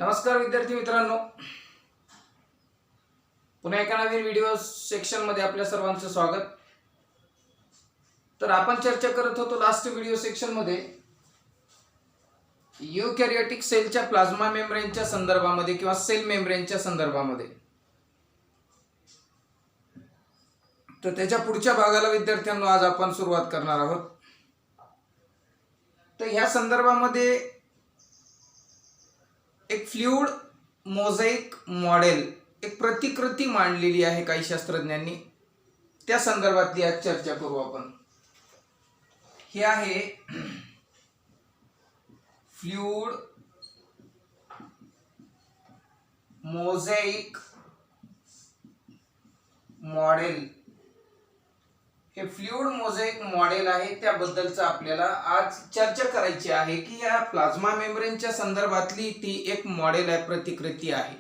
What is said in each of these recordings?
नमस्कार विद्यार्थी मित्रांनो, पुन्हा एका नवीन व्हिडिओ सेक्शन मध्ये आपल्या सर्वांचं स्वागत। तर आपण चर्चा करत होतो लास्ट व्हिडिओ सेक्शन मध्ये यूकॅरियोटिक सेलच्या प्लाझ्मा मेम्ब्रेनच्या संदर्भामध्ये किंवा सेल मेम्ब्रेनच्या संदर्भामध्ये। तर त्याच्या पुढच्या भागाला विद्यार्थ्यांनो आज आपण सुरुवात करणार आहोत। तर ह्या संदर्भामध्ये एक फ्लूइड मोझाइक मॉडेल, एक प्रतिकृती मांडलेली आहे काही शास्त्रज्ञांनी, त्या संदर्भातली आज चर्चा करू आपण। हे आहे फ्लूइड मोझाइक मॉडेल। हे फ्लूइड मोझाइक मॉडेल आहे, त्याबद्दलचं आपल्याला आज चर्चा करायची आहे की या प्लाझ्मा मेम्ब्रेनच्या संदर्भातली ती एक मॉडेल आहे, प्रतिकृती आहे।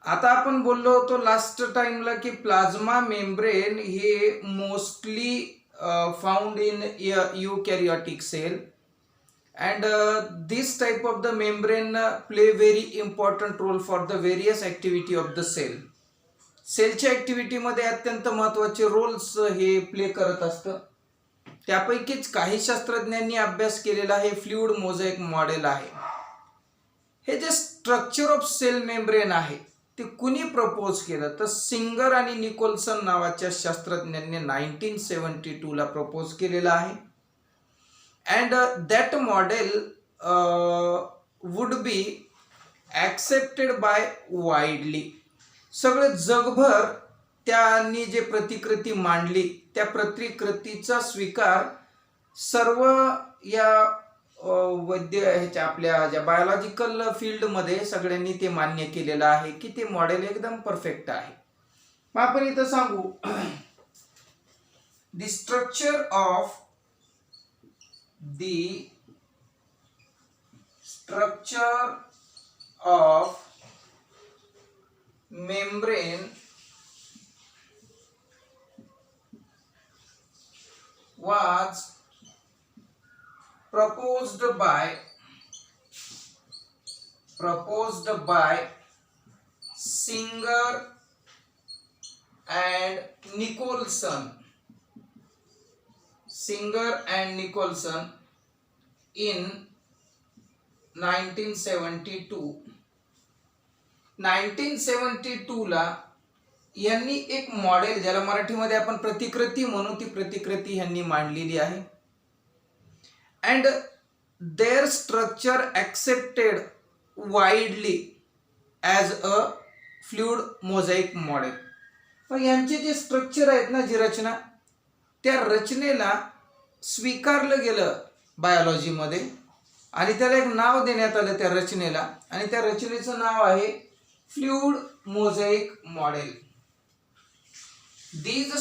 आता आपण बोललो होतो लास्ट टाइमला की प्लाझ्मा मेम्ब्रेन हे mostly found in eukaryotic cell and this type of the membrane play very important role for the various activity of the cell. सेलच्या ऍक्टिव्हिटी मध्ये अत्यंत महत्त्वाचे रोल्स हे प्ले करत असतं। त्यापैकीच काही शास्त्रज्ञांनी अभ्यास केलेला हे फ्लूइड मोझाइक मॉडेल आहे। हे जे स्ट्रक्चर ऑफ सेल मेम्ब्रेन आहे ते कुणी प्रपोज केलं, तर सिंगर आणि निकोलसन नावाच्या शास्त्रज्ञांनी 1972 ला प्रपोज केलेला आहे। and that model would be accepted by widely. सगळे जगभर त्यांनी जे प्रतिकृती मांडली त्या प्रतिकृतीचा स्वीकार सर्व या वैद्य ह्याच्या आपल्या ज्या बायोलॉजिकल फील्ड मध्ये सगळ्यांनी ते मान्य केलेलं आहे की ते मॉडेल एकदम परफेक्ट आहे। मग आपण इथं सांगू the structure of the structure of membrane was proposed by Singer and Nicolson in 1972. 1972 ला यांनी एक मॉडेल, ज्याला मराठीमध्ये आपण प्रतिकृती म्हणू, ती प्रतिकृती यांनी मांडलेली आहे। And their structure accepted widely as a fluid mosaic model. मग यांचे जे स्ट्रक्चर आहेत ना, जी रचना, त्या रचनेला स्वीकारलं गेलं बायोलॉजीमध्ये आणि त्याला एक नाव देण्यात आलं त्या रचनेला, आणि त्या रचनेचं नाव आहे fluid mosaic model. These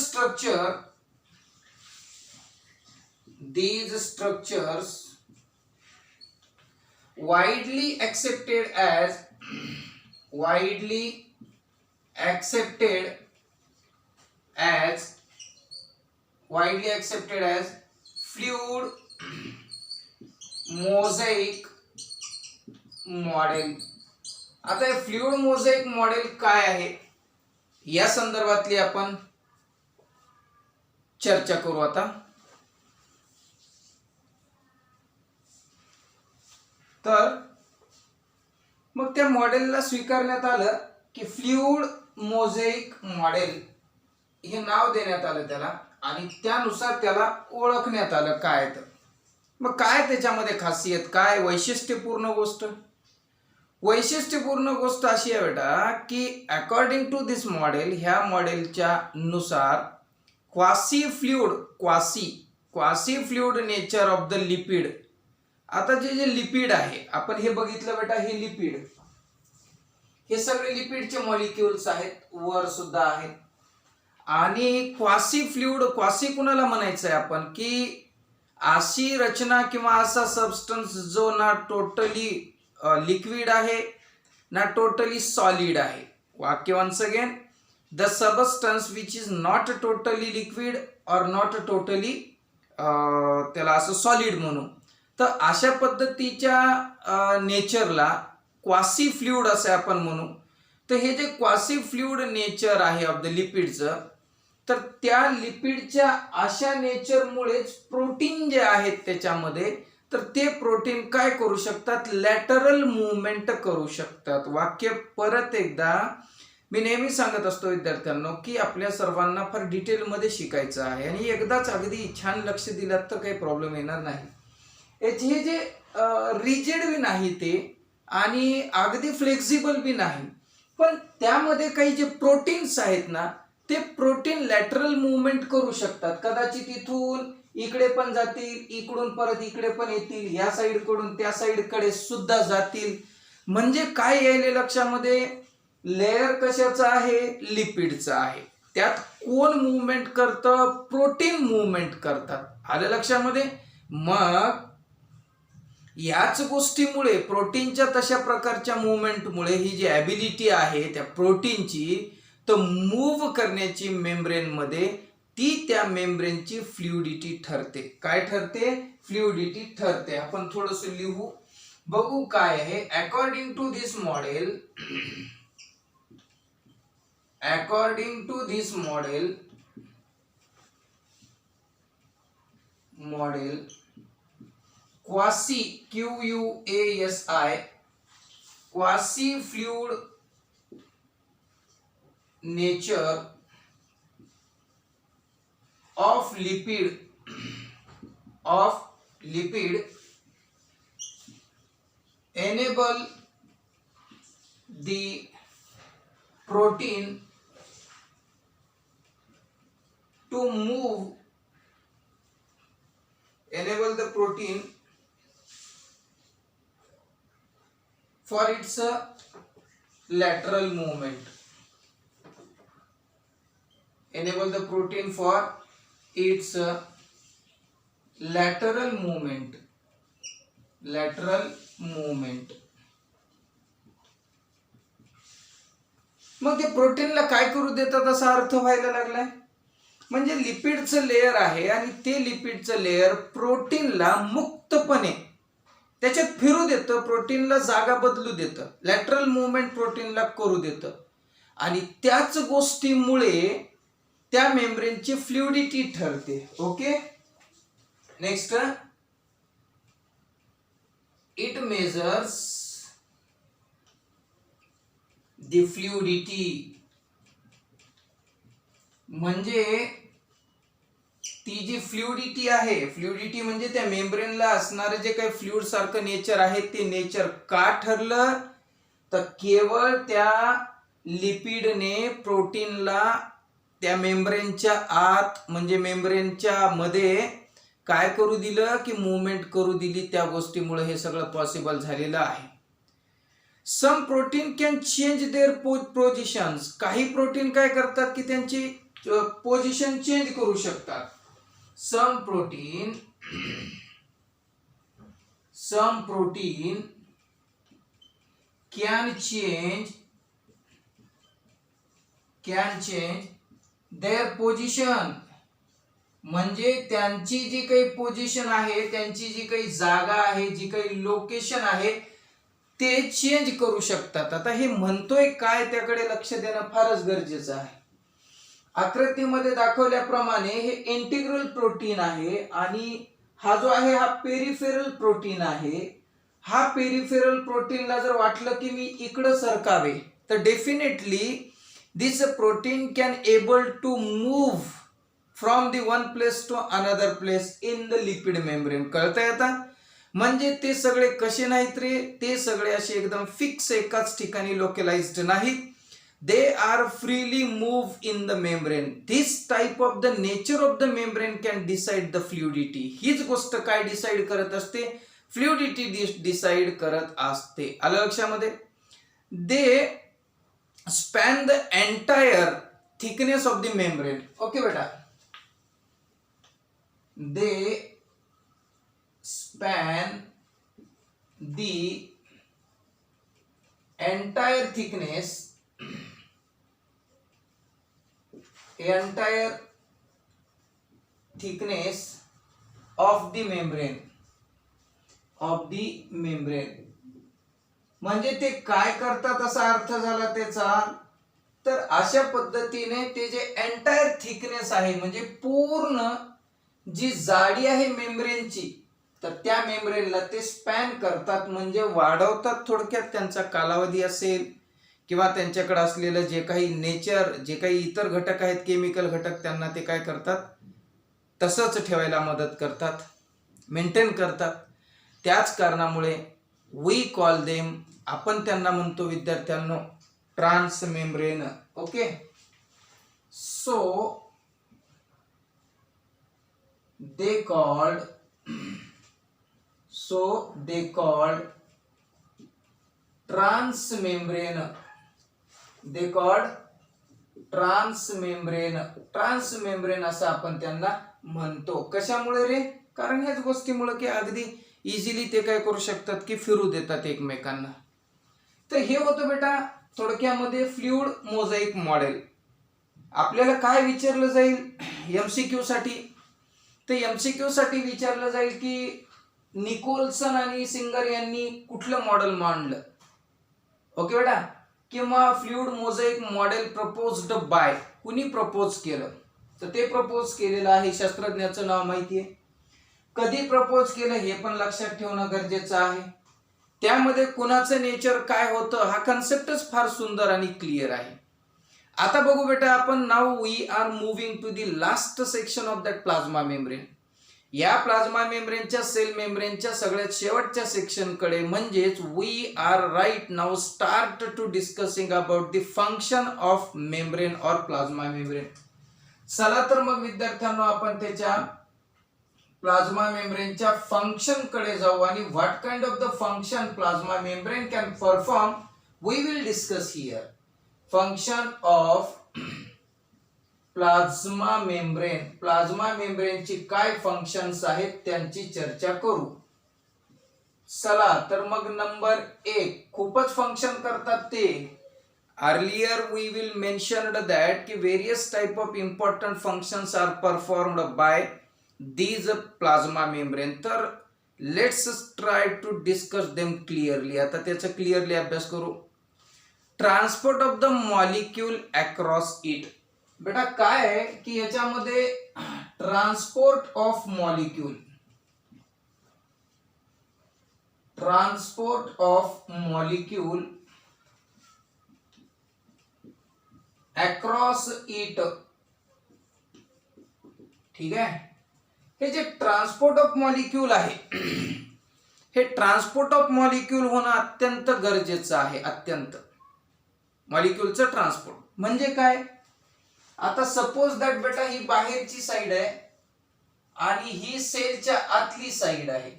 structures widely accepted as fluid mosaic model. आता हे फ्लूइड मोझाइक मॉडेल काय आहे या संदर्भातली आपण चर्चा करू आता। तर मग त्या मॉडेलला स्वीकारण्यात आलं की फ्लूइड मोझाइक मॉडेल हे नाव देण्यात आलं त्याला, आणि त्यानुसार त्याला ओळखण्यात आलं काय। तर मग काय त्याच्यामध्ये खासियत, काय वैशिष्ट्यपूर्ण गोष्ट? वैशिष्ट्यपूर्ण गोष्ट अशी आहे बेटा की अकॉर्डिंग टू दिस मॉडेल, ह्या मॉडेलच्या नुसार quasi fluid nature of the lipid. आता जे लिपिड आहे, आपण हे बघितलं बेटा, हे लिपिड, हे सगळे लिपिडचे मॉलिक्युल्स आहेत, वर सुद्धा आहेत। आणि क्वासी फ्लूइड, क्वासी कुणाला म्हणायचं आहे आपण, की अशी रचना किंवा असा सबस्टन्स जो ना टोटली लिक्विड आहे ना टोटली सॉलिड आहे। वाक्य once again, the substance which is not totally liquid or not totally त्याला असं सॉलिड म्हणू, तर अशा पद्धतीच्या नेचरला क्वासी फ्लुइड असे आपण म्हणू. तर हे जे क्वासी फ्लुइड नेचर आहे ऑफ द लिपिडचं, तर त्या लिपिडच्या अशा नेचरमुळेच प्रोटीन जे आहेत त्याच्यामध्ये, तर ते प्रोटीन काय करू शकतात, लॅटरल मूवमेंट करू शकतात. वाक्य परत एकदा मी नेहमी सांगत असतो विद्यार्थ्यांना की आपल्या सर्वांना फार डिटेलमध्ये शिकायचं आहे आणि एकदाच अगदी छान लक्ष दिलात तर काही प्रॉब्लेम येणार नाही. हे जे रिजिड बी नाही ते आणि अगदी फ्लेक्झिबल बी नाही, पण त्यामध्ये काही जे प्रोटीन्स आहेत ना, ते प्रोटीन लॅटरल मूवमेंट करू शकतात. कदाचित इथून इकडे पण जातील, इकडून परत इकडे पण येतील, या साईड कडून त्या साईड कडे सुद्धा जातील. म्हणजे काय यायले लक्षामध्ये, लेअर कशाचा आहे, लिपिडचा आहे. त्यात कोण मूवमेंट करतं, प्रोटीन मूवमेंट करतात. आलं लक्षामध्ये. मग याच गोष्टीमुळे, प्रोटीनच्या तशा प्रकारच्या मूवमेंटमुळे ही जी ॲबिलिटी आहे त्या प्रोटीनची, तर मूव्ह करण्याची मेम्ब्रेन मध्ये, ती त्या मेम्ब्रेनची फ्लुइडिटी ठरते. काय ठरते, फ्लुइडिटी ठरते. आपण थोडस लिहू बघू काय आहे. According to this model, according to this model quasi QUASI, quasi fluid nature of lipid enable the protein to move, enable the protein for its lateral movement, enable the protein for its lateral movement, lateral movement. मग ते प्रोटीनला काय करू देतात असा अर्थ व्हायला लागलाय. म्हणजे लिपिडचं लेअर आहे आणि ते लिपिडचं लेअर प्रोटीनला मुक्तपणे त्याच्यात फिरू देतं, प्रोटीनला जागा बदलू देतं, लॅटरल मूवमेंट प्रोटीनला करू देतं. आणि त्याच गोष्टीमुळे त्या मेम्ब्रेनची फ्लुइडिटी ठरते. Okay, next, it measures the fluidity. म्हणजे ती जी फ्लुइडिटी आहे, फ्लुइडिटी म्हणजे त्या मेम्ब्रेनला असणारे जे काही फ्लुइड सारखं नेचर आहे, ते नेचर का ठरलं, तर केवळ त्या लिपिडने प्रोटीनला त्या मेम्ब्रेनच्या आत, म्हणजे मेम्ब्रेनच्या मध्ये काय करू दिलं, की मूवमेंट करू दिली. त्या गोष्टीमुळे हे सगळं पॉसिबल झालेलं आहे. Some protein can change their positions. काही प्रोटीन काय करतात की त्यांची पोझिशन चेंज करू शकतात. some protein can change their position. म्हणजे त्यांची जी काही पोझिशन आहे, त्यांची जी काही जागा आहे, जी काही लोकेशन आहे, ते चेंज करू शकतात. आता हे म्हणतोय काय, त्याकडे लक्ष देणं फारच गरजेचं आहे. आकृतीमध्ये दाखवल्याप्रमाणे हे इंटिग्रल प्रोटीन आहे आणि हा जो आहे हा पेरिफेरल प्रोटीन आहे. हा पेरिफेरल प्रोटीनला जर वाटलं की मी इकडं सरकावे, तर definitely this protein can able to move from the one place to another place in the lipid membrane. कळतंय आता. म्हणजे ते सगळे कसे नाहीत रे, ते सगळे असे एकदम फिक्स एकाच ठिकाणी लोकलाइज्ड नाहीत. They are freely move in the membrane. This type of the nature of the membrane can decide the fluidity. हीच गोष्ट काय डिसाइड करत असते, फ्लुइडिटी डिसाइड करत असते. आलं लक्षामध्ये. They span the entire thickness of the membrane. Okay बेटा. They span the entire thickness of the membrane. Of the membrane. म्हणजे ते काय करतात असा अर्थ झाला त्याचा. तर अशा पद्धतीने ते जे एंटायर थिकनेस आहे म्हणजे पूर्ण जी जाडी आहे मेम्ब्रेनची, तर त्या मेम्ब्रेनला ते स्पॅन करतात म्हणजे वाढवतात. थोडक्यात त्यांचा कालावधी असेल किंवा त्यांच्याकडे असलेलं जे काही नेचर, जे काही इतर घटक आहेत, केमिकल घटक, त्यांना ते काय करतात, तसंच ठेवायला मदत करतात, मेंटेन करतात. त्याच कारणामुळे वी कॉल देम, आपण त्यांना म्हणतो विद्यार्थ्यांनो transmembrane. Okay, so they called transmembrane. they called transmembrane असं आपण त्यांना म्हणतो. कशामुळे रे? कारण ह्याच गोष्टीमुळे की अगदी इझिली ते काय करू शकतात की फिरू देतात एकमेकांना. तर हे होतं बेटा थोडक्यामध्ये फ्लुइड मोझाईक मॉडेल. आपल्याला काय विचारलं जाईल एमसीक्यू साठी? तर एमसीक्यू साठी विचारलं जाईल की निकोलसन आणि सिंगर यांनी कुठलं मॉडेल मांडलं. ओके बेटा, किंवा fluid mosaic model proposed by, कुणी प्रपोज केलं? तर ते प्रपोज केलेलं आहे, शास्त्रज्ञाचं नाव माहिती आहे. कधी प्रपोज केलं हे पण लक्षात ठेवणं गरजेचं आहे. त्यामध्ये कुणाचं नेचर काय होतं हा कन्सेप्टच फार सुंदर आणि क्लिअर आहे. आता बघू बेटा आपण, now we are moving to the last section of that plasma membrane. या प्लाझ्मा मेम्ब्रेनच्या सेल मेम्ब्रेनच्या सगळ्यात शेवटच्या सेक्शनकडे, म्हणजेच we are right now start to discussing about the function of membrane और प्लाझ्मा मेम्ब्रेन. चला तर मग विद्यार्थ्यांनो आपण त्याच्या प्लाझ्मा मेम्ब्रेनच्या फंक्शन कडे जाऊ आणि what kind of the function plasma membrane can perform we will discuss here. Function of plasma membrane, plasma मेम्ब्रेनची काय फंक्शन्स आहेत त्यांची चर्चा करू. चला तर मग नंबर 1, खूपच फंक्शन करतात ते. Earlier we will mentioned that की various type of important functions are performed by these plasma membrane. तर let's try to discuss them clearly. आता त्याचा क्लिअरली अभ्यास करू. Transport of the molecule across it. बेटा काय आहे की याच्यामध्ये transport of molecule, across it. ठीक आहे, हे जे ट्रान्सपोर्ट ऑफ मॉलिक्यूल आहे हे ट्रान्सपोर्ट ऑफ मॉलिक्यूल होणं अत्यंत गरजेचं आहे. अत्यंत. मॉलिक्यूलचं ट्रान्सपोर्ट म्हणजे काय? आता सपोज दॅट बेटा ही बाहेरची साइड आहे आणि ही सेलच्या आतली साइड आहे.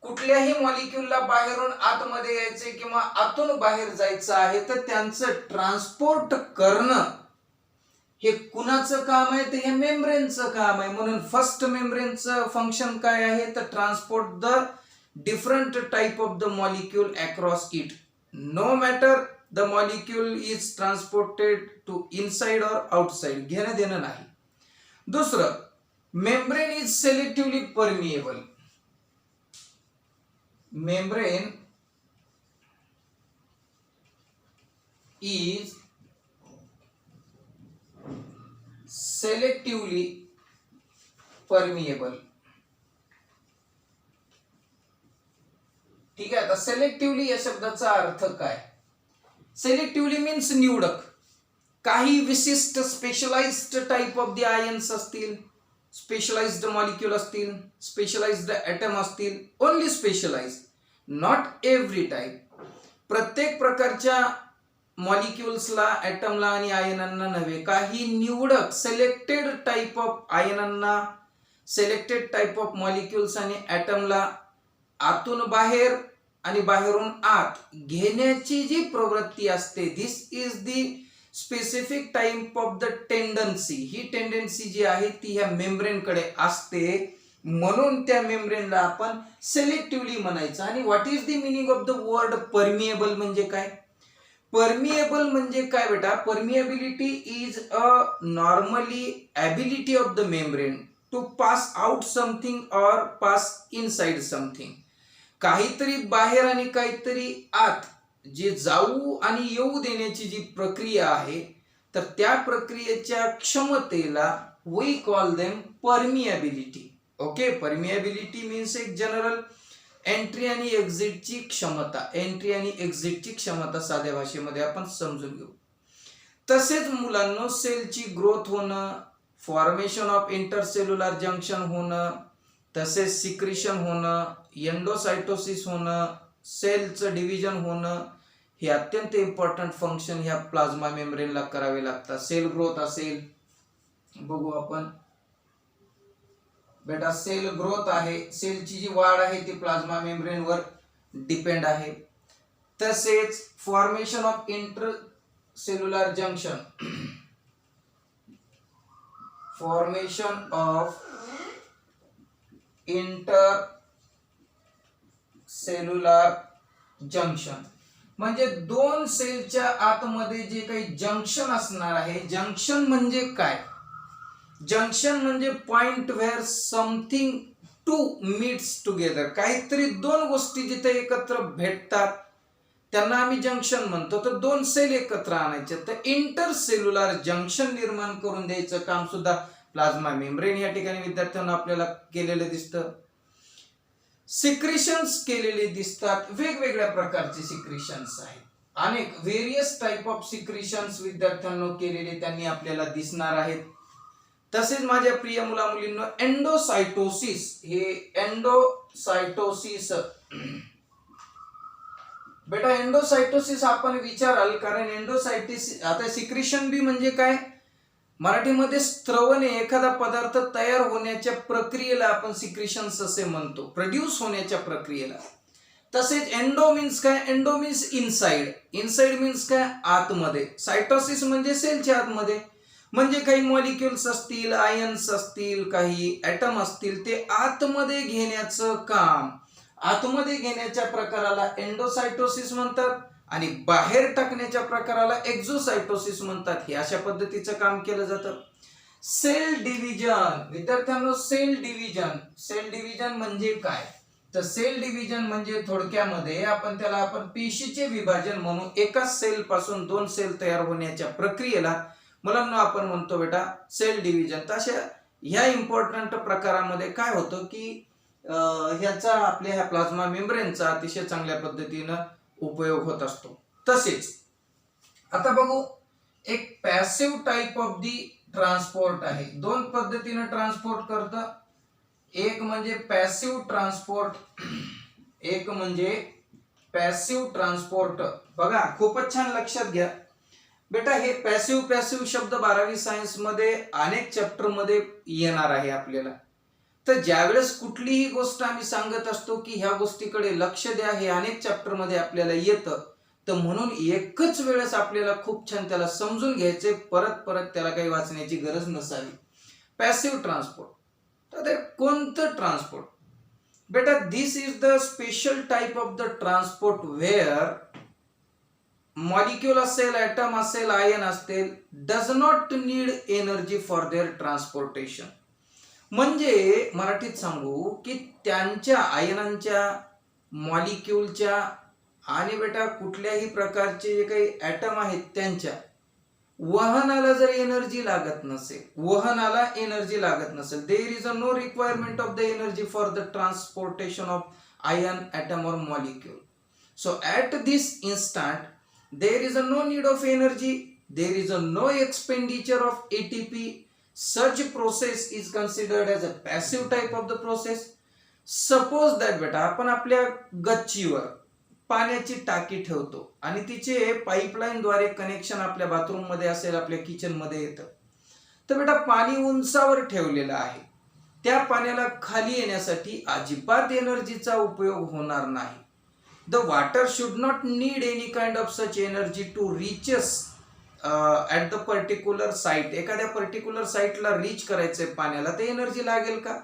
कुठल्याही मॉलिक्यूलला बाहेरून आतमध्ये यायचे किंवा आतून बाहेर जायचं आहे तर त्यांचं ट्रान्सपोर्ट करणं हे कुणाचं काम आहे? तर हे मेम्ब्रेनचं काम आहे. म्हणून फर्स्ट मेम्ब्रेनचं फंक्शन काय आहे? तर transport the different type of the molecule across it, no matter the molecule is transported to inside or outside, घेणं देणं नाही. दुसरं, membrane is selectively permeable. membrane is selectively permeable. ठीक आहे, आता सेलेक्टिव्हली या शब्दाचा अर्थ काय? सेलेक्टिव्हली मीन्स निवडक. काही विशिष्ट specialized type of the ions असतील, स्पेशलाइज्ड मॉलिक्यूल असतील, स्पेशलाइज्ड ॲटम असतील, only specialized, not every type. प्रत्येक प्रकारच्या मॉलिक्यूल्सला, ॲटमला आणि आयनांना नव्हे, काही निवडक सिलेक्टेड टाइप ऑफ आयनांना, सिलेक्टेड टाइप ऑफ मॉलिक्यूल्स आणि ॲटमला आतून बाहेर आणि बाहेरून आत घेण्याची जी प्रवृत्ती असते, this is the specific type of the tendency. ही टेंडन्सी जी आहे ती ह्या मेम्ब्रेन कडे असते, म्हणून त्या मेम्ब्रेनला आपण सिलेक्टिव्हली म्हणायचं. आणि what is the meaning of the word permeable म्हणजे काय? परमिएबल म्हणजे काय बेटा? Permeability is a normally ability of the membrane to pass out something or pass inside something. काहीतरी बाहेर आणि काहीतरी आत जे जाऊ आणि येऊ देण्याची जी प्रक्रिया आहे, तर त्या प्रक्रियेच्या क्षमतेला we call them permeability. Okay, permeability means एक जनरल एंट्री आणि एक्झिटची क्षमता, एंट्री आणि एक्झिटची क्षमता साध्या भाषेमध्ये आपण समजून घेऊ. तसेच मुलांना सेलची ग्रोथ होणं, फॉर्मेशन ऑफ इंटरसेल्युलर जंक्शन होणं, तसेच सिक्रिशन होणं, एंडोसायटोसिस होणं, सेलचं डिव्हिजन होणं, हे अत्यंत इम्पॉर्टंट फंक्शन ह्या प्लाझ्मा मेम्ब्रेनला करावे लागतात. सेल ग्रोथ असेल, बघू आपण बेटा, सेल ग्रोथ आहे, सेलची जी वाढ आहे ती प्लाझ्मा मेम्ब्रेनवर डिपेंड आहे. तसेच formation of intercellular junction, formation of intercellular junction म्हणजे दोन सेलच्या आतमध्ये जे काही जंक्शन असणार आहे. जंक्शन म्हणजे काय? जंक्शन म्हणजे point where something to meets together. काहीतरी दोन गोष्टी जिथे एकत्र भेटतात त्यांना आम्ही जंक्शन म्हणतो. तर दोन सेल एकत्र आणायचे, तर इंटरसेल्युलर जंक्शन निर्माण करून द्यायचं काम सुद्धा प्लाझ्मा मेम्ब्रेन या ठिकाणी विद्यार्थ्यांना आपल्याला केलेलं दिसतं. सिक्रिशन्स केलेले दिसतात, वेगवेगळ्या प्रकारचे सिक्रिशन्स आहेत, अनेक व्हेरियस टाइप ऑफ सिक्रिशन्स विद्यार्थ्यांना केलेले त्यांनी आपल्याला दिसणार आहेत. तसेच माझ्या प्रिय मुला मुलींना एंडोसायटोसिस, हे एंडोसायटोसिस बेटा, एंडोसायटोसिस आपण विचाराल, कारण एंडोसायटिस आता सिक्रिशन बी म्हणजे काय, मराठीमध्ये स्त्रवणे, एखादा पदार्थ तयार होण्याच्या प्रक्रियेला आपण सिक्रिशन्स असे म्हणतो, प्रोड्यूस होण्याच्या प्रक्रियेला. तसेच एंडो मीन्स काय, endo means inside, inside means काय, आतमध्ये. सायटोसिस म्हणजे सेलच्या आतमध्ये, म्हणजे काही मॉलिक्युल्स असतील, आयन्स असतील, काही ऍटम असतील, ते आतमध्ये घेण्याचं काम, आतमध्ये घेण्याच्या प्रकाराला एंडोसायटोसिस म्हणतात आणि बाहेर टाकण्याच्या प्रकाराला एक्झोसायटोसिस म्हणतात. हे अशा पद्धतीचं काम केलं जातं. सेल डिव्हिजन विद्यार्थ्यांनो, सेल डिव्हिजन, सेल डिव्हिजन म्हणजे काय, तर सेल डिव्हिजन म्हणजे थोडक्यामध्ये आपण त्याला पेशीचे विभाजन म्हणू. एकाच सेल पासून दोन सेल तयार होण्याच्या प्रक्रियेला मुलांना आपण म्हणतो बेटा सेल डिव्हिजन. तर अशा ह्या इम्पॉर्टंट प्रकारामध्ये काय होतं की ह्याचा आपल्या ह्या प्लाझ्मा मेम्ब्रेनचा अतिशय चांगल्या पद्धतीनं उपयोग होत असतो. तसेच आता बघू, एक passive type of the transport आहे. दोन पद्धतीने ट्रान्सपोर्ट करतं, एक म्हणजे पॅसिव्ह ट्रान्सपोर्ट, एक म्हणजे पॅसिव्ह ट्रान्सपोर्ट. बघा, खूपच छान लक्षात घ्या बेटा, हे पॅसिव्ह शब्द 12वी सायन्स मध्ये अनेक चॅप्टर मध्ये येणार आहे आपल्याला. तर ज्यावेळेस कुठलीही गोष्ट आम्ही सांगत असतो की ह्या गोष्टीकडे लक्ष द्या, हे अनेक चॅप्टर मध्ये आपल्याला येतं, तर म्हणून एकच वेळेस आपल्याला खूप छान त्याला समजून घ्यायचे, परत परत त्याला काही वाचण्याची गरज नसावी. पॅसिव्ह ट्रान्सपोर्ट, तर कोणतं ट्रान्सपोर्ट बेटा, this is the special type of the transport where molecule असेल, ॲटम असेल, आयन असतील, does not need energy for their transportation. म्हणजे मराठीत सांगू की त्यांच्या आयनांच्या, मॉलिक्यूलच्या आणि बेटा कुठल्याही प्रकारचे जे काही ॲटम आहेत त्यांच्या वहनाला जर एनर्जी लागत नसेल, वहनाला एनर्जी लागत नसेल, there is a no requirement of the energy for the transportation of ion, atom और molecule. So at this instant there is a no need of energy, there is a no expenditure of ATP. Such process is considered as a passive type of the process. Suppose that बेटा आपण आपल्या गच्चीवर पाण्याची टाकी ठेवतो आणि तिचे pipeline द्वारे कनेक्शन आपल्या बाथरूम मध्ये असेल, आपल्या किचन मध्ये येतं, तर बेटा पाणी उंचावर ठेवलेलं आहे, त्या पाण्याला खाली येण्यासाठी अजिबात एनर्जीचा उपयोग होणार नाही. The water should not need any kind of such energy to reach us at the particular site. एखाद्या पर्टिक्युलर साईटला रीच करायचंय पाण्याला, ते एनर्जी लागेल का?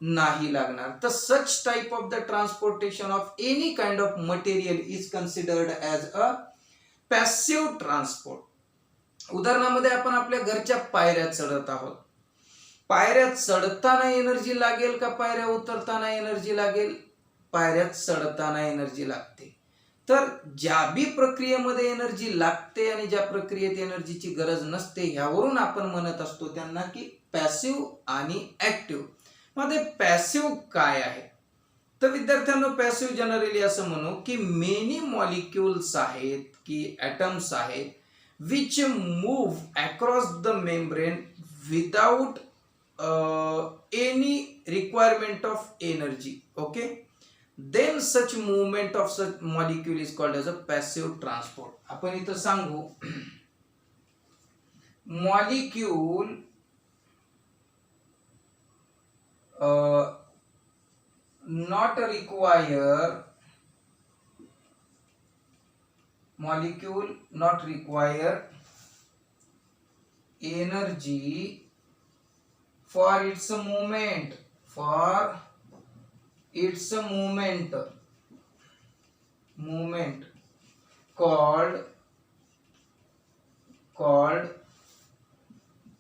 नाही लागणार. तर such type of the transportation of any kind of material is considered as a passive transport. उदाहरणामध्ये आपण आपल्या घरच्या पायऱ्या चढत आहोत, पायऱ्या चढताना एनर्जी लागेल का, पायऱ्या उतरताना एनर्जी लागेल? पायऱ्यात चढताना एनर्जी लागते. तर ज्या बी प्रक्रियेमध्ये एनर्जी लागते आणि ज्या प्रक्रियेत एनर्जीची गरज नसते, ह्यावरून आपण म्हणत असतो त्यांना की पॅसिव्ह आणि ऍक्टिव्ह. मग ते पॅसिव्ह काय आहे? तर विद्यार्थ्यांनो, पॅसिव्ह जनरली असं म्हणू की मेनी मॉलिक्युल्स आहेत की ॲटम्स आहेत which move across the membrane without any requirement of energy. Okay, then such movement of such molecule is called as a passive transport. आपण इथं सांगू molecule not require energy for its movement called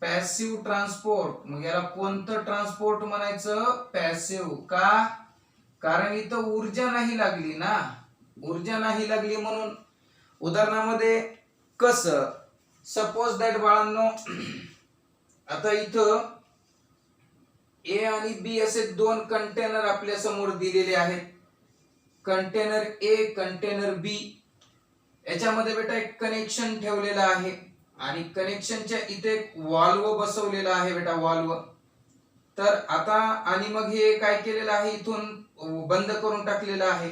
passive transport. मग याला कोणतं transport म्हणायचं? Passive. का? कारण इथं ऊर्जा नाही लागली ना, ऊर्जा नाही लागली म्हणून. उदाहरणामध्ये कसं, सपोज दॅट बाळांनो, आता इथं ए आणि बी असे दोन कंटेनर आपल्या समोर दिलेले आहेत. कंटेनर ए, कंटेनर बी. याच्यामध्ये बेटा एक कनेक्शन ठेवलेलं आहे आणि कनेक्शनच्या इथे एक वाल्व बसवलेला आहे बेटा, वाल्व. तर आता आणि मग हे काय केलेलं आहे, इथून बंद करून टाकलेलं आहे.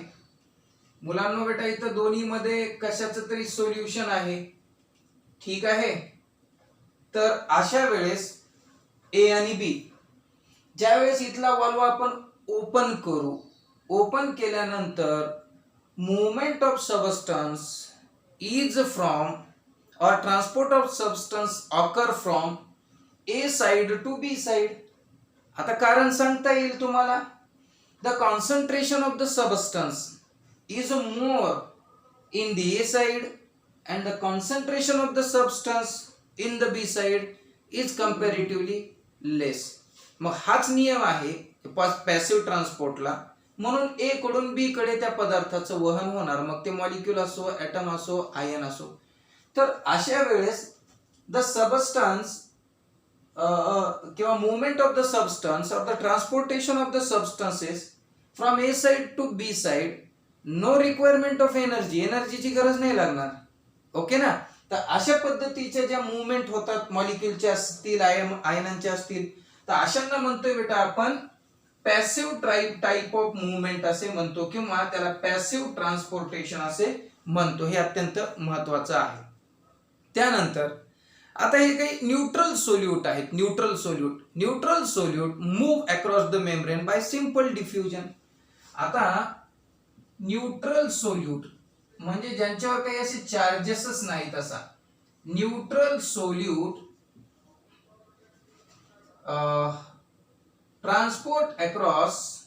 मुलांनो बेटा, इथं दोन्ही मध्ये कशाचं तरी सोल्युशन आहे. ठीक आहे. तर अशा वेळेस ए आणि बी, ज्या वेळेस इथला वाल्व आपण ओपन करू, ओपन केल्यानंतर movement of substance is from or transport of substance occur from A side to B side. आता कारण सांगता येईल तुम्हाला. The concentration of the substance is more in the A side and the concentration of the substance in the B side is comparatively less. मग हाच नियम आहे passive ट्रान्सपोर्टला. म्हणून ए कडून बी कडे त्या पदार्थाचं वहन होणार, मग ते मॉलिक्यूल असो, ॲटम असो, आयन असो. तर अशा वेळेस द सबस्टन्स किंवा movement of the substance or the transportation of the substances from A side to B side, no requirement of energy, एनर्जीची गरज नाही लागणार. ओके ना. तर अशा पद्धतीच्या ज्या मुवमेंट होतात, मॉलिक्यूलच्या असतील, आयनांच्या असतील, तर अशांना म्हणतोय बेटा आपण पॅसिव्ह टाइप ऑफ मुवमेंट असे म्हणतो किंवा त्याला पॅसिव्ह ट्रान्सपोर्टेशन असे म्हणतो. हे अत्यंत महत्वाचं आहे. त्यानंतर आता हे काही न्यूट्रल सोल्यूट आहेत. Neutral solute move across the membrane by simple diffusion. आता न्यूट्रल सोल्यूट म्हणजे ज्यांच्यावर काही असे चार्जेसच नाहीत, असा neutral solute transport across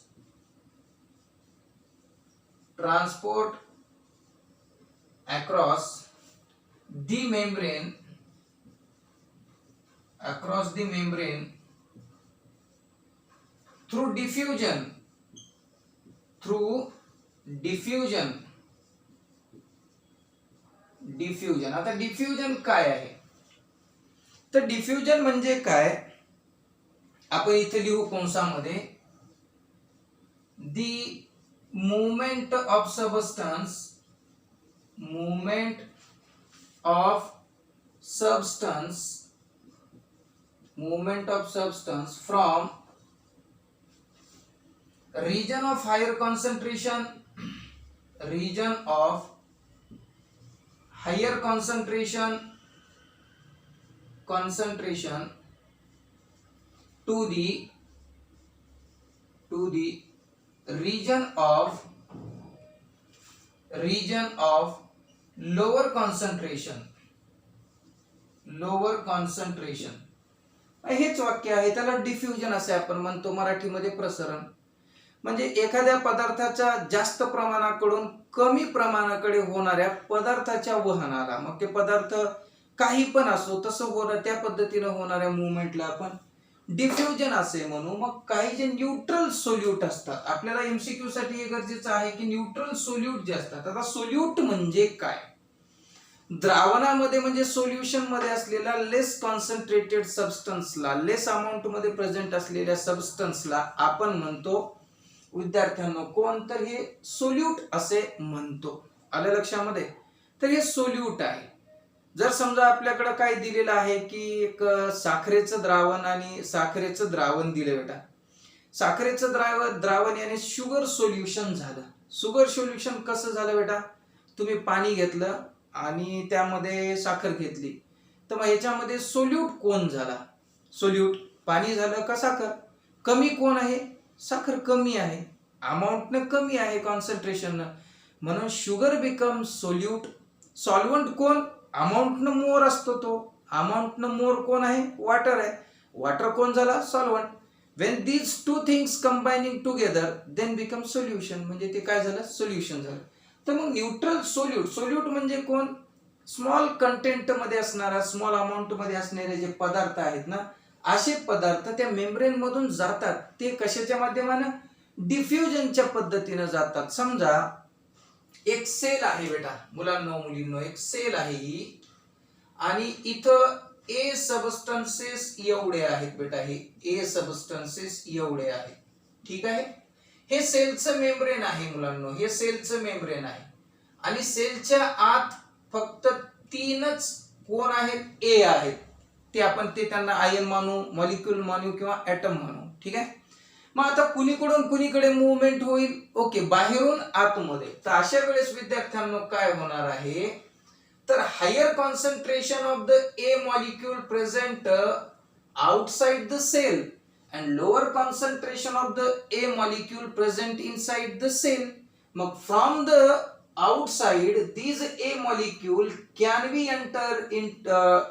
the membrane through diffusion. आता डिफ्युजन काय आहे? तर डिफ्युजन म्हणजे काय, आपण इथे लिहू कंसामध्ये, the movement of substance from region of higher concentration to the region of lower concentration. हेच वाक्य आहे, त्याला डिफ्युजन असे आपण म्हणतो मराठीमध्ये. प्रसरण म्हणजे एखाद्या पदार्थाच्या जास्त प्रमाणाकडून कमी प्रमाणाकडे होणाऱ्या पदार्थाच्या वहनाला, मग ते पदार्थ काही पण असो, तसं होणं, त्या पद्धतीने होणाऱ्या मुवमेंटला आपण डिफ्युजन असे म्हणू. मग काही जे न्यूट्रल सोल्यूट असतात, आपल्याला एमसीक्यू साठी हे गरजेचं आहे की न्यूट्रल सोल्यूट जे असतात. आता सोल्यूट म्हणजे काय? द्रावणामध्ये म्हणजे सोल्युशन मध्ये असलेला लेस कॉन्सन्ट्रेटेड सबस्टन्सला, लेस अमाऊंट मध्ये प्रेझेंट असलेल्या सबस्टन्सला आपण म्हणतो विद्यार्थ्यांनो कोण? तर हे सोल्यूट असे म्हणतो. आलं लक्षामध्ये? तर हे सोल्यूट आहे. जर समजा आपल्याकडे काय दिलेलं आहे की एक साखरेचं द्रावण आणि साखरेचं द्रावण दिलं बेटा. साखरेचं द्रावण याने शुगर सोल्युशन झालं. शुगर सोल्युशन कसं झालं बेटा? तुम्ही पाणी घेतलं आणि त्यामध्ये साखर घेतली, तर मग ह्याच्यामध्ये सोल्यूट कोण झाला? सोल्यूट पाणी झालं का साखर? कमी कोण आहे? साखर कमी आहे, अमाऊंटनं कमी आहे कॉन्सन्ट्रेशननं, म्हणून शुगर बिकम सोल्यूट. सॉल्वंट कोण? अमाऊंटनं मोर असतो तो, अमाऊंटनं मोर कोण आहे? वॉटर आहे. वॉटर कोण झाला? Solvent. When these two things combining together then become solution, म्हणजे ते काय झालं? सोल्युशन झालं. तर मग न्यूट्रल सोल्यूट, सोल्यूट म्हणजे कोण? स्मॉल कंटेंट मध्ये असणारा, स्मॉल अमाऊंट मध्ये असणारे जे पदार्थ आहेत ना, असे पदार्थ त्या मेम्ब्रेन मधून जातात. ते कशाच्या माध्यमानं? डिफ्युजनच्या पद्धतीने जातात. समजा एक सेल आहे बेटा, मुलांनो मुलींनो, एक सेल आहे ही, आणि इथं ए सबस्टन्सेस एवढे आहेत बेटा. हे ए सबस्टन्सेस एवढे आहेत, ठीक आहे. हे सेलचं मेम्ब्रेन आहे मुलांनो, हे सेलचं मेम्ब्रेन आहे. आणि सेलच्या आत फक्त 3च कोण आहेत? ए आहेत. ते आपण त्यांना आयन मानू, मॉलिक्यूल मानू किंवा ऍटम मानू, ठीक आहे. मग आता कुणीकडून कुणीकडे मुवमेंट होईल? ओके, बाहेरून आतमध्ये. तर अशा वेळेस विद्यार्थ्यांनो काय होणार आहे? तर higher concentration of the a molecule present outside the cell and lower concentration of the A molecule present inside the cell. मग from the outside these A molecule can be enter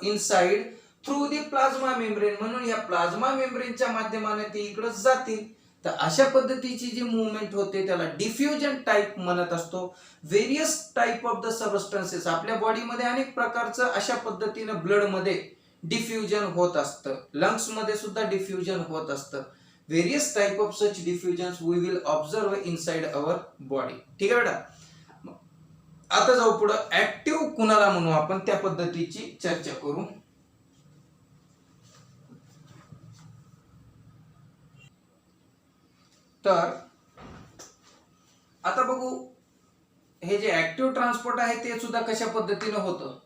inside through the plasma membrane. म्हणून या plasma मेम्ब्रेनच्या माध्यमाने ते इकडे जातील. तर अशा पद्धतीची जी मूवमेंट होते त्याला डिफ्युजन टाइप म्हणत असतो. Various type of the substances, आपल्या बॉडीमध्ये अनेक प्रकारचं अशा पद्धतीने ब्लड मध्ये डिफ्युजन होत असतं, लंग्स मध्ये सुद्धा डिफ्युजन होत असतं. Various type of such diffusions we will observe inside our body, ठीक आहे बेटा. आता जाऊ पुढे. ऍक्टिव्ह कुणाला म्हणू आपण त्या पद्धतीची चर्चा करू. तर आता बघू, हे जे ऍक्टिव्ह ट्रान्सपोर्ट आहे ते सुद्धा कशा पद्धतीने होतं.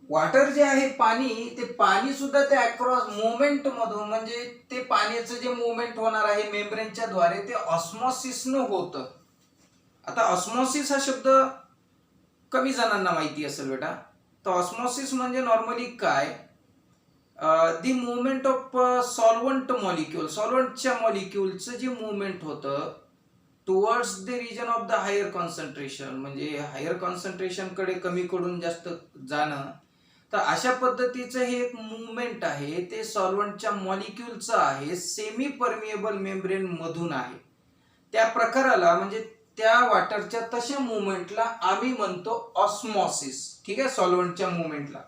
वॉटर जे आहे पाणी, ते पाणी सुद्धा ते अक्रॉस मुवमेंट मधून, म्हणजे ते पाण्याचं जे मुवमेंट होणार आहे मेम्ब्रेनच्या द्वारे, ते ऑस्मॉसिसनं होतं. आता ऑस्मॉसिस हा शब्द कमी जणांना माहिती असेल बेटा. तर ऑस्मॉसिस म्हणजे नॉर्मली काय? The movement of solvent molecule, सॉल्वंटच्या मॉलिक्यूलचं जे मुवमेंट होतं towards the region of the higher concentration, म्हणजे हायर कॉन्सन्ट्रेशन कडे कमी कडून जास्त जाणं. तर अशा पद्धतीचं हे एक मुवमेंट आहे, ते सॉल्वंटच्या मॉलिक्यूलचं आहे, सेमी परमिएबल मेम्ब्रेन मधून आहे. त्या प्रकाराला म्हणजे त्या वॉटरच्या तशा मुवमेंटला आम्ही म्हणतो ऑस्मॉसिस, ठीक आहे, सॉल्वंटच्या मुवमेंटला.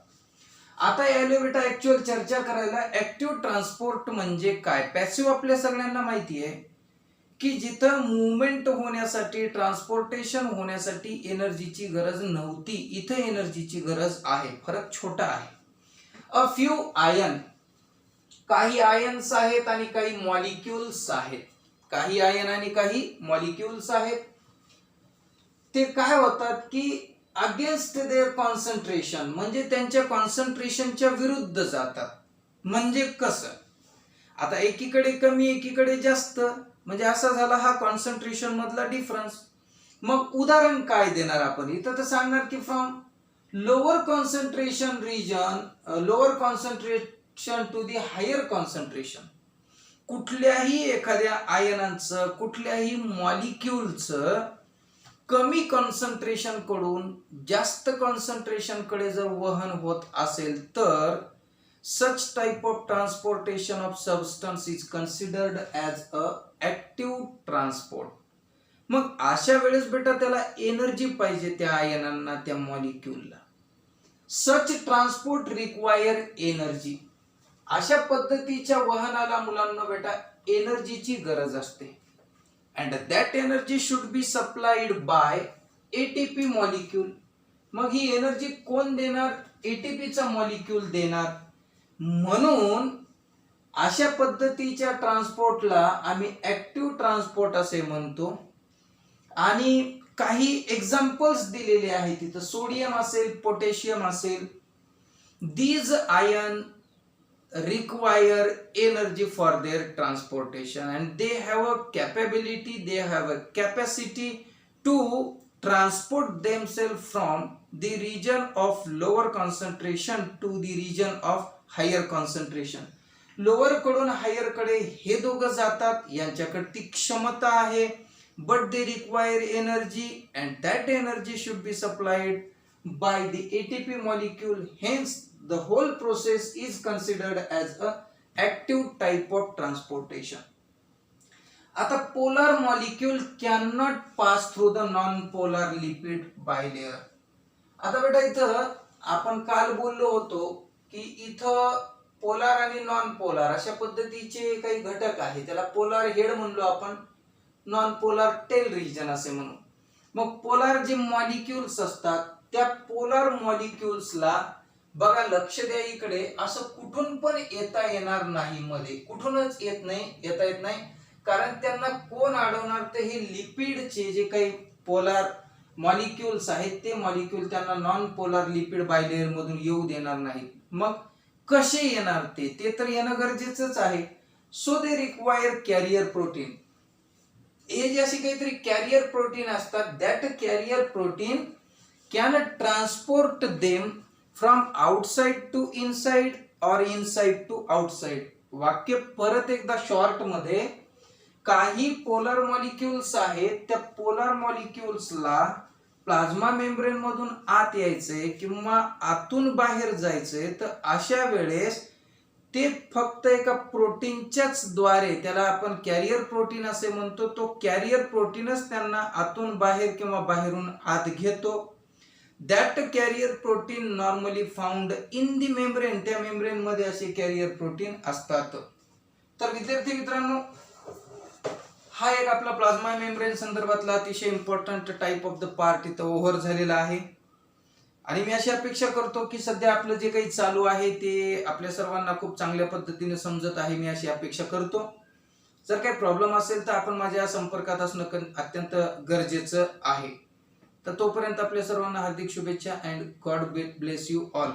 आता यायला बेटा ऍक्च्युअल चर्चा करायला ऍक्टिव्ह ट्रान्सपोर्ट म्हणजे काय. पॅसिव्ह आपल्या सगळ्यांना माहिती आहे की जिथं मुवमेंट होण्यासाठी, ट्रान्सपोर्टेशन होण्यासाठी एनर्जीची गरज नव्हती, इथे एनर्जीची गरज आहे. फरक छोटा आहे. अ फ्यू आयन, काही आयन्स आहेत आणि काही मॉलिक्युल्स आहेत. काही आयन आणि काही मॉलिक्युल्स आहेत. ते काय होतात की अगेन्स्ट देअर कॉन्सन्ट्रेशन, म्हणजे त्यांच्या कॉन्सन्ट्रेशनच्या विरुद्ध जातात. म्हणजे कसं? आता एकीकडे कमी एकीकडे जास्त, म्हणजे असा झाला हा कॉन्सन्ट्रेशन मधला डिफरन्स. मग उदाहरण काय देणार आपण इथं? तर सांगणार की from lower concentration region, lower concentration to the higher concentration. कुठल्याही एखाद्या आयनांचं, कुठल्याही मॉलिक्यूलचं कमी कॉन्सन्ट्रेशन कडून जास्त कॉन्सन्ट्रेशन कडे जर वहन होत असेल तर such type of transportation of substance is considered as a active transport. मग अशा वेळेस बेटा त्याला एनर्जी पाहिजे, त्या आयनांना, त्या मॉलिक्यूलला. such transport require energy. अशा पद्धतीच्या वहनाला मुलांना बेटा एनर्जीची गरज असते. And that energy should be supplied by ATP molecule. मग ही एनर्जी कोण देणार? एटीपीचा मॉलिक्यूल देणार. म्हणून अशा पद्धतीच्या ट्रान्सपोर्टला आम्ही ऍक्टिव्ह ट्रान्सपोर्ट असे म्हणतो. आणि काही एक्झाम्पल्स दिलेले आहेत तिथं. सोडियम असेल, पोटॅशियम असेल. These ion require energy for their transportation and they have a capability, they have a capacity to transport themselves from the region of lower concentration to the region of higher concentration. Lower कडून higher कडे हे दोघं जातात, यांच्याकडे ती क्षमता आहे. but they require energy and that energy should be supplied by the ATP molecule. Hence the whole process is considered as a active type of transportation. आता polar molecule cannot pass through the non-polar lipid bilayer. आता बेटा इथं आपण काल बोललो होतो की इथं पोलार आणि नॉन पोलार अशा पद्धतीचे काही घटक आहेत. त्याला पोलार हेड म्हणलो आपण, नॉन पोलार टेल रिजन असे म्हणू. मग पोलार जे मॉलिक्युल्स असतात त्या पोलार मॉलिक्युल्सला बघा, लक्ष द्या इकडे, असं कुठून पण येता येणार नाही. मध्ये कुठूनच येता येत नाही. कारण त्यांना कोण अडवणार? तर हे लिपिडचे जे काही पोलार मॉलिक्युल्स आहेत ते मॉलिक्युल त्यांना नॉन पोलार लिपिड बायलेयर मधून येऊ देणार नाही. मग कसे येणार? ते तर येणं गरजेचंच आहे. So they require carrier protein. हे जे असे काहीतरी कॅरियर प्रोटीन असतात, that carrier protein can transport them from outside to inside or inside to outside. वाक्य परत एकदा शॉर्ट मध्ये, काही पोलर मॉलिक्युल्स आहेत, त्या पोलर मॉलिक्युल्सला प्लाझ्मा मेम्ब्रेन मधून आत यायचंय किंवा आतून बाहेर जायचंय, तर अशा वेळेस ते फक्त एका प्रोटीनच्याच द्वारे, त्याला आपण कॅरियर प्रोटीन असे म्हणतो, तो कॅरियर प्रोटीनच त्यांना आतून बाहेर किंवा बाहेरून आत घेतो. That carrier protein normally found in the membrane. त्या मेम्ब्रेन मध्ये असे कॅरियर प्रोटीन असतात. तर विद्यार्थी मित्रांनो, हा एक आपला प्लाझ्मा मेम्ब्रेन संदर्भातला अतिशय important type of the part इथं ओव्हर झालेला आहे. आणि मी अशी अपेक्षा करतो की सध्या आपलं जे काही चालू आहे ते आपल्या सर्वांना खूप चांगल्या पद्धतीने समजत आहे. मी अशी अपेक्षा करतो. जर काही प्रॉब्लेम असेल तर आपण माझ्या संपर्कात असणं अत्यंत गरजेचं आहे. तर तोपर्यंत आपल्या सर्वांना हार्दिक शुभेच्छा and God bless you all.